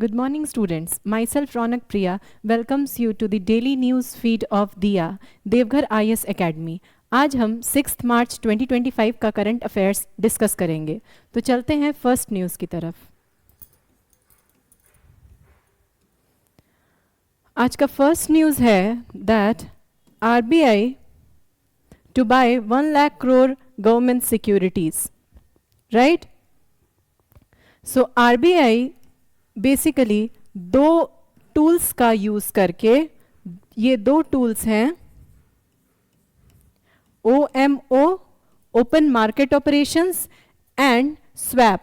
Good morning, students. Myself, Ronak Priya, welcomes you to the daily news feed of दिया Deoghar IAS Academy. आज हम 6 मार्च 2025 का current affairs discuss करेंगे. तो चलते हैं फर्स्ट न्यूज़ की तरफ. आज का फर्स्ट न्यूज़ है that RBI to buy 1 lakh crore government securities. Right? So RBI basically दो टूल्स का यूज करके, ये दो टूल्स हैं OMO open market operations and swap,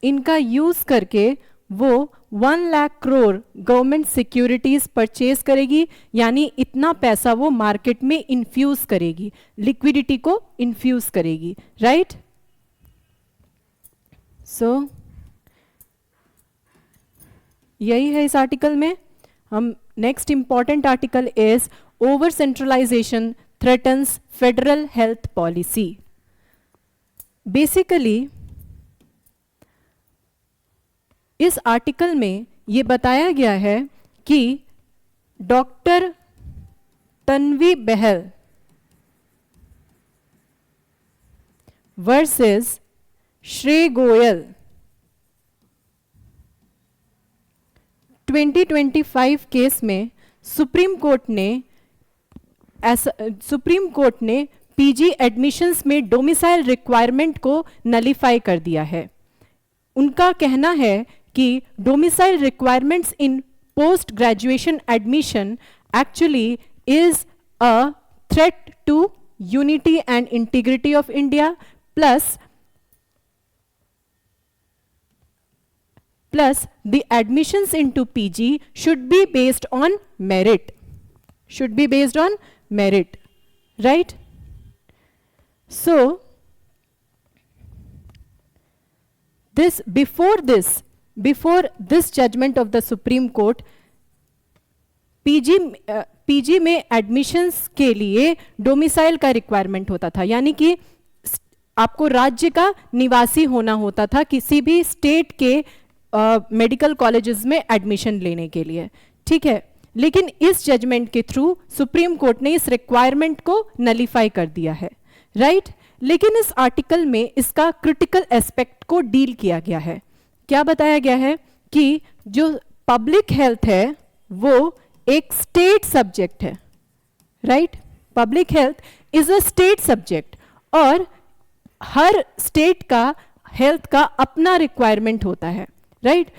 इनका यूज करके वो 1 lakh crore government securities purchase करेगी. यानी इतना पैसा वो मार्केट में इन्फ्यूज करेगी, लिक्विडिटी को इन्फ्यूज करेगी. राइट? सो यही है इस आर्टिकल में. हम next important article is over centralisation threatens federal health policy. Basically इस आर्टिकल में ये बताया गया है कि doctor Tanvi Bahl versus Shrey Goyal 2025 case में सुप्रीम कोर्ट ने पीजी एडमिशंस में डोमिसाइल रिक्वायरमेंट को नलीफाई कर दिया है. उनका कहना है कि domicile requirements in post graduation admission actually is a threat to unity and integrity of India, plus the admissions into PG should be based on merit. Right? So before this judgment of the Supreme Court, PG में admissions के लिए domicile का requirement होता था. यानी कि आपको राज्य का निवासी होना होता था किसी भी स्टेट के मेडिकल कॉलेजेस में एडमिशन लेने के लिए. ठीक है, लेकिन इस जजमेंट के थ्रू सुप्रीम कोर्ट ने इस रिक्वायरमेंट को नलीफाई कर दिया है. राइट? लेकिन इस आर्टिकल में इसका क्रिटिकल एस्पेक्ट को डील किया गया है. क्या बताया गया है कि जो पब्लिक हेल्थ है वो एक स्टेट सब्जेक्ट है. Right? Public health is a state subject और हर स्टेट का हेल्थ का अपना रिक्वायरमेंट होता है. राइट?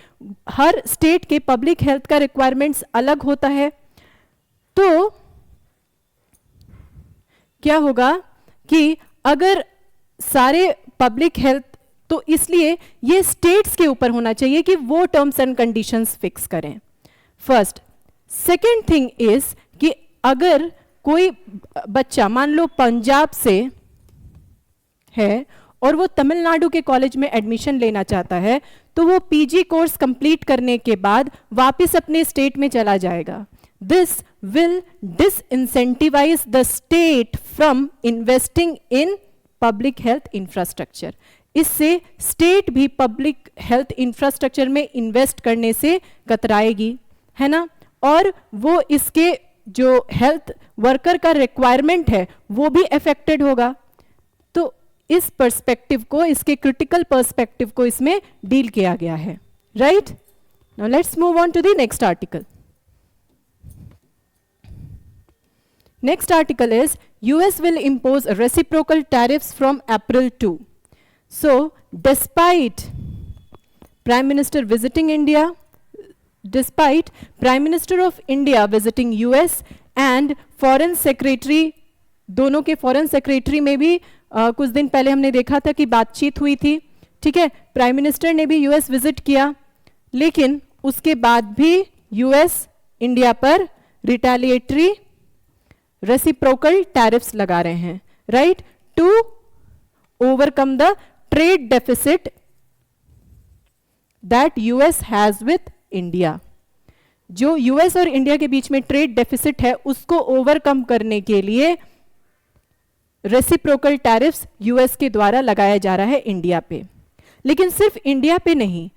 हर स्टेट के पब्लिक हेल्थ का रिक्वायरमेंट्स अलग होता है. तो क्या होगा कि अगर सारे पब्लिक हेल्थ, तो इसलिए ये स्टेट्स के ऊपर होना चाहिए कि वो टर्म्स एंड कंडीशंस फिक्स करें. फर्स्ट. सेकेंड थिंग इज कि अगर कोई बच्चा मान लो पंजाब से है और वो तमिलनाडु के कॉलेज में एडमिशन लेना चाहता है, तो वो पीजी कोर्स कंप्लीट करने के बाद वापस अपने स्टेट में चला जाएगा. This will disincentivise the state from investing in public health infrastructure. इससे स्टेट भी पब्लिक हेल्थ इंफ्रास्ट्रक्चर में इन्वेस्ट करने से कतराएगी, है ना? और वो इसके जो हेल्थ वर्कर का रिक्वायरमेंट है वो भी अफेक्टेड होगा. तो इस पर्सपेक्टिव को, इसके क्रिटिकल पर्सपेक्टिव को इसमें डील किया गया है. Right? Now let's move on to the next article. Next article is US will impose reciprocal tariffs from April 2. So despite Prime Minister of India visiting US and Foreign Secretary, दोनों के foreign secretary में भी कुछ दिन पहले हमने देखा था कि बातचीत हुई थी. ठीक है, प्राइम मिनिस्टर ने भी यूएस विजिट किया, लेकिन उसके बाद भी यूएस इंडिया पर रिटेलिएटरी रेसिप्रोकल टैरिफ्स लगा रहे हैं. Right? To overcome the trade deficit that US has with India. जो यूएस और इंडिया के बीच में ट्रेड डेफिसिट है उसको ओवरकम करने के लिए रेसिप्रोकल टैरिफ्स यूएस के द्वारा लगाया जा रहा है इंडिया पे. लेकिन सिर्फ इंडिया पे नहीं,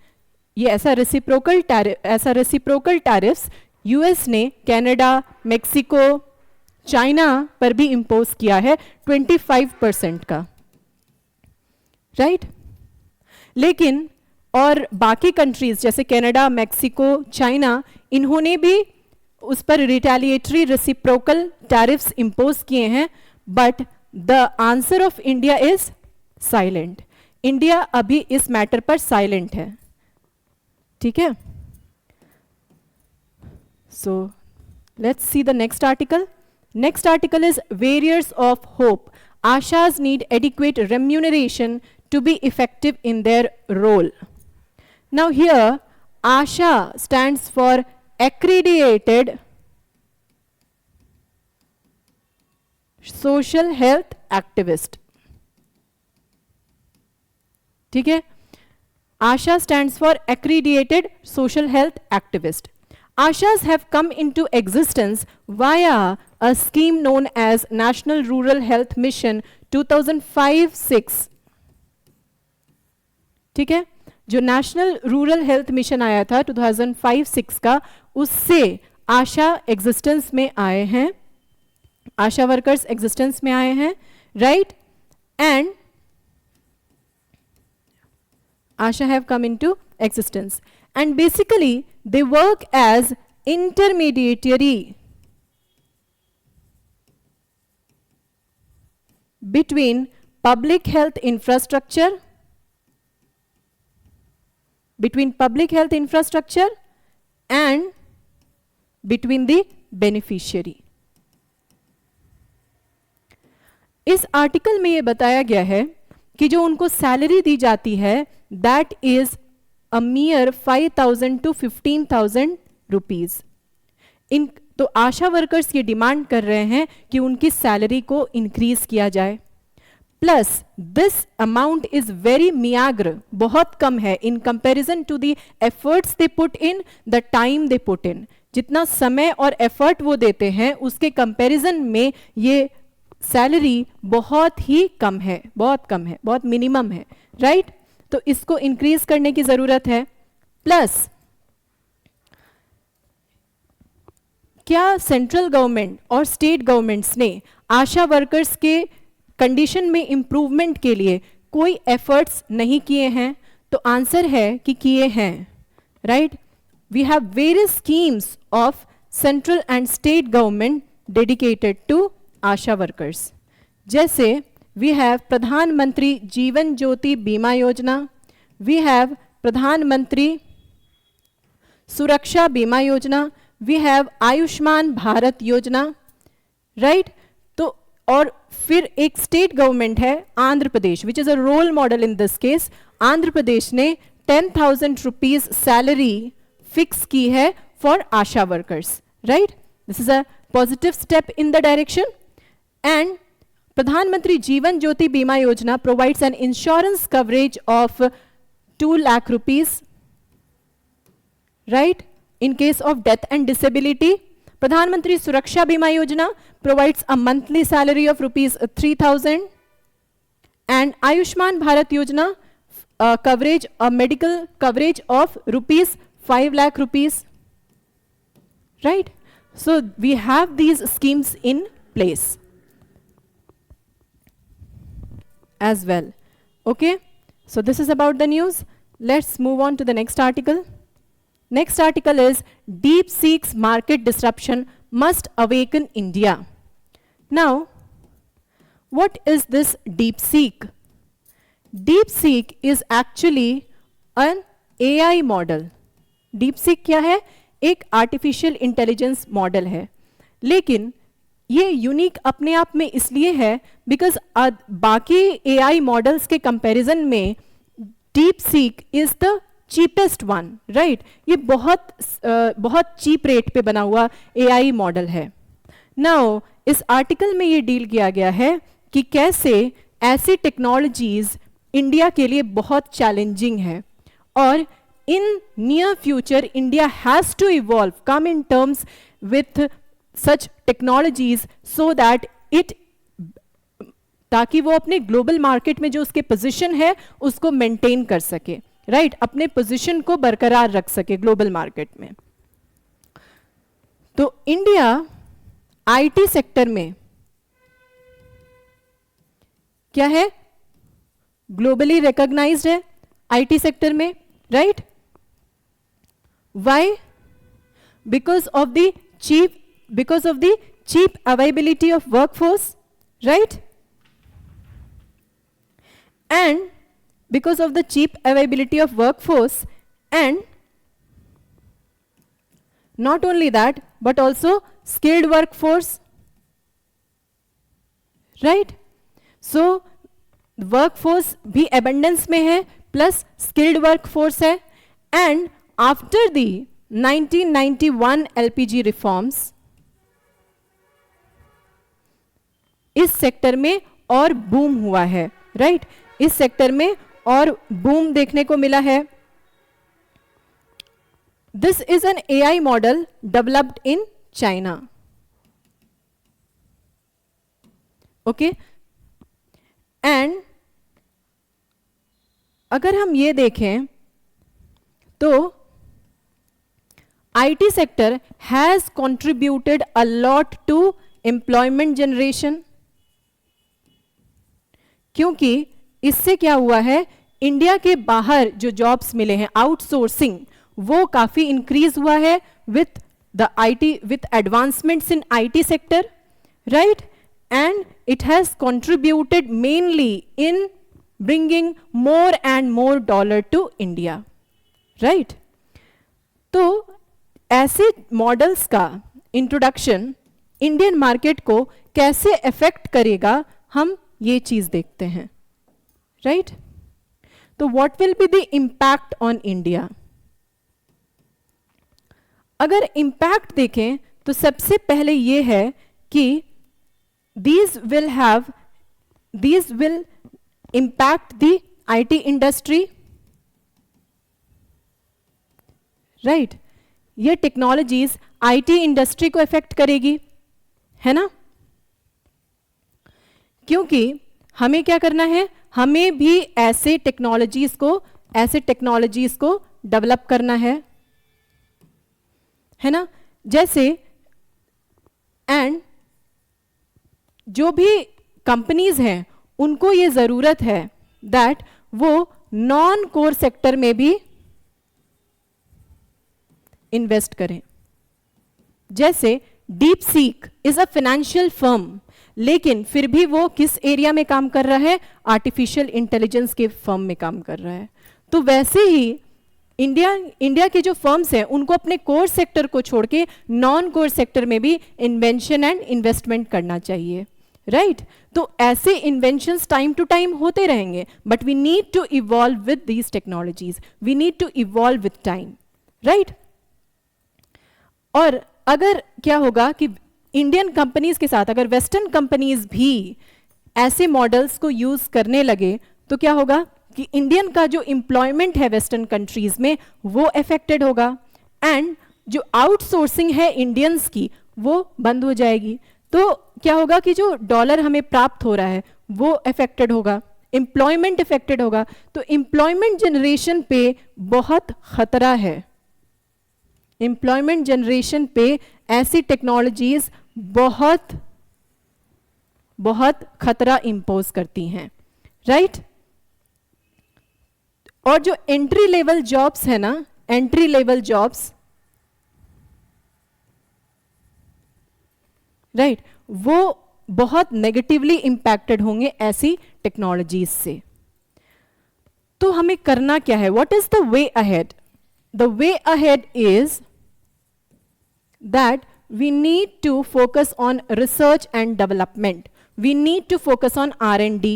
ये ऐसा रेसिप्रोकल टैरिफ्स यूएस ने कनाडा, मेक्सिको, चाइना पर भी इंपोज किया है 25% का, राइट? लेकिन और बाकी कंट्रीज जैसे कनाडा, मेक्सिको, चाइना, इन्होंने भी उस पर रिटेलिएटरी रेसिप्रोकल टैरिफ्स इंपोज किए हैं, but the answer of India is silent. India अभी इस मैटर पर साइलेंट है, ठीक है? So let's see the next article. Next article is Warriors of Hope. Ashas need adequate remuneration to be effective in their role. Now here, ASHA stands for Accredited Social Health Activist. ठीक है? ASHA stands for Accredited Social Health Activist. Ashas have come into existence via a scheme known as National Rural Health Mission 2005-6. ठीक है? जो national rural health mission आया था 2005-6 का, उससे आशा existence में आए हैं, आशा वर्कर्स एग्जिस्टेंस में आए हैं, right? And Asha have come into existence, and basically they work as intermediary between public health infrastructure and between the beneficiary. इस आर्टिकल में ये बताया गया है कि जो उनको सैलरी दी जाती है that is a mere 5,000 to 15,000 rupees. तो आशा वर्कर्स ये डिमांड कर रहे हैं कि उनकी सैलरी को इंक्रीज किया जाए. Plus this amount is very meagre, बहुत कम है in comparison to the efforts they put in, the time they put in. जितना समय और एफर्ट वो देते हैं उसके कंपैरिजन में ये सैलरी बहुत ही कम है, बहुत मिनिमम है, राइट? तो इसको इंक्रीज करने की जरूरत है. प्लस क्या सेंट्रल गवर्नमेंट और स्टेट गवर्नमेंट्स ने आशा वर्कर्स के कंडीशन में इंप्रूवमेंट के लिए कोई एफर्ट्स नहीं किए हैं? तो आंसर है कि किए हैं, right? We have various schemes of central and state government dedicated to ASHA workers. जैसे we have प्रधानमंत्री जीवन ज्योति बीमा योजना, we have प्रधानमंत्री सुरक्षा बीमा योजना, we have आयुष्मान भारत योजना, राइट? तो और फिर एक स्टेट गवर्नमेंट है Andhra Pradesh, which is a role model in this case. Andhra Pradesh ने 10,000 रुपीज सैलरी फिक्स की है for ASHA workers, right? This is a positive step in the direction. And Pradhan Mantri Jeevan ज्योति बीमा योजना provides an insurance coverage of 2 lakh rupees, right, in case of death and disability. प्रधानमंत्री सुरक्षा बीमा योजना provides a monthly salary of rupees 3,000, and Ayushman Bharat योजना coverage, a medical coverage of rupees 5 lakh rupees, right? So we have these schemes in place as well. Okay, so this is about the news. Let's move on to the next article. Next article is DeepSeek's market disruption must awaken India. Now, what is this DeepSeek? DeepSeek is actually an AI model. DeepSeek क्या है? एक artificial intelligence model है, लेकिन ये unique अपने आप में इसलिए है बिकॉज बाकी एआई मॉडल्स के कंपैरिजन में DeepSeek is the cheapest one, right? ये बहुत चीप रेट पे बना हुआ एआई मॉडल है. नाउ इस आर्टिकल में ये डील किया गया है कि कैसे ऐसी टेक्नोलॉजीज इंडिया के लिए बहुत चैलेंजिंग है और in near future India has to evolve, come in terms with such technologies so that it, ताकि वो अपने ग्लोबल मार्केट में जो उसके पोजीशन है उसको मेंटेन कर सके. राइट, अपने पोजीशन को बरकरार रख सके ग्लोबल मार्केट में। तो इंडिया आईटी सेक्टर में क्या है, ग्लोबली रिकॉग्नाइज्ड है आईटी सेक्टर में, right. Why? Because of the cheap availability of workforce, right, and because of the cheap availability of workforce, and not only that but also skilled workforce, right? So workforce भी abundance में है plus skilled workforce है, and after the 1991 LPG reforms इस sector में और boom हुआ है, right, इस सेक्टर में और बूम देखने को मिला है। This is an AI model developed in China, okay. And अगर हम ये देखें तो IT sector has contributed a lot to employment generation, क्योंकि इससे क्या हुआ है, इंडिया के बाहर जो जॉब्स मिले हैं, आउटसोर्सिंग, वो काफी इंक्रीज हुआ है with the IT, with advancements in IT sector, right, and it has contributed mainly in bringing more and more dollar to India, right. तो ऐसे मॉडल्स का इंट्रोडक्शन इंडियन मार्केट को कैसे अफेक्ट करेगा, हम ये चीज देखते हैं, राइट। तो what will be the impact on India? अगर इंपैक्ट देखें तो सबसे पहले ये है कि these will impact the IT industry, right. ये टेक्नोलॉजीज आईटी इंडस्ट्री को इफेक्ट करेगी, है ना, क्योंकि हमें क्या करना है, हमें भी ऐसे टेक्नोलॉजीज को डेवलप करना है ना, जैसे, एंड जो भी कंपनीज हैं उनको ये जरूरत है दैट वो नॉन कोर सेक्टर में भी इन्वेस्ट करें। जैसे deep seek is a financial firm, लेकिन फिर भी वो किस एरिया में काम कर रहा है, आर्टिफिशियल इंटेलिजेंस के फर्म में काम कर रहा है। तो वैसे ही इंडिया के जो फर्म्स हैं उनको अपने कोर सेक्टर को छोड़ के नॉन कोर सेक्टर में भी इन्वेंशन एंड इन्वेस्टमेंट करना चाहिए, राइट। तो ऐसे इन्वेंशंस टाइम टू टाइम होते रहेंगे, but we need to evolve with these technologies, we need to evolve with time, right. और अगर क्या होगा कि इंडियन कंपनीज के साथ अगर वेस्टर्न कंपनीज भी ऐसे मॉडल्स को यूज करने लगे तो क्या होगा कि इंडियन का जो एम्प्लॉयमेंट है वेस्टर्न कंट्रीज में वो अफेक्टेड होगा, एंड जो आउटसोर्सिंग है इंडियंस की वो बंद हो जाएगी। तो क्या होगा कि जो डॉलर हमें प्राप्त हो रहा है वो अफेक्टेड होगा, एम्प्लॉयमेंट अफेक्टेड होगा। तो एम्प्लॉयमेंट जनरेशन पे बहुत खतरा है, एम्प्लॉयमेंट जनरेशन पे ऐसी टेक्नोलॉजीज बहुत बहुत खतरा इंपोज करती हैं, राइट। और जो एंट्री लेवल जॉब्स है ना, एंट्री लेवल जॉब्स, राइट, वो बहुत नेगेटिवली इंपैक्टेड होंगे ऐसी टेक्नोलॉजीज से। तो हमें करना क्या है, what is the way ahead? The way ahead is that we need to focus on research and development, we need to focus on R&D।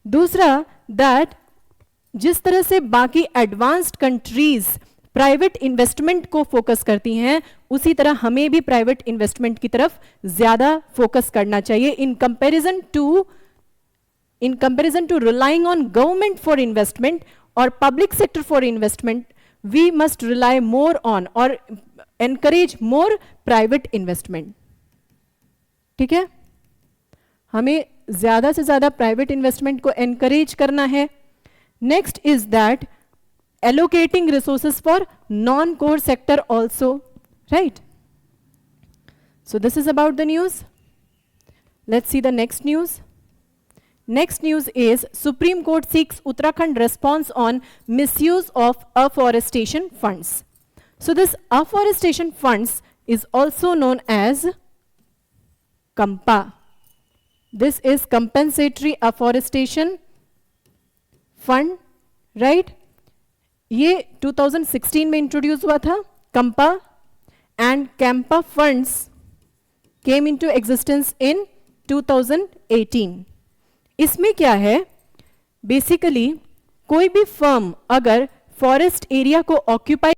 दूसरा, that जिस तरह से बाकी एडवांस्ड कंट्रीज प्राइवेट इन्वेस्टमेंट को फोकस करती हैं, उसी तरह हमें भी प्राइवेट इन्वेस्टमेंट की तरफ ज्यादा फोकस करना चाहिए in comparison to relying on government for investment और public sector for investment. We must rely more on और एनकरेज मोर प्राइवेट इन्वेस्टमेंट, ठीक है। हमें ज्यादा से ज्यादा प्राइवेट इन्वेस्टमेंट को एनकरेज करना है। Next is that allocating resources for non-core sector also, right? So this is about the news. Let's see the next news. Next news is Supreme Court seeks Uttarakhand response on misuse of afforestation funds. So this afforestation funds is also known as CAMPA. This is compensatory afforestation fund, right? ये 2016 में introduce हुआ था CAMPA, and CAMPA funds came into existence in 2018. इसमें क्या है, basically कोई भी firm अगर फॉरेस्ट एरिया को ऑक्यूपाई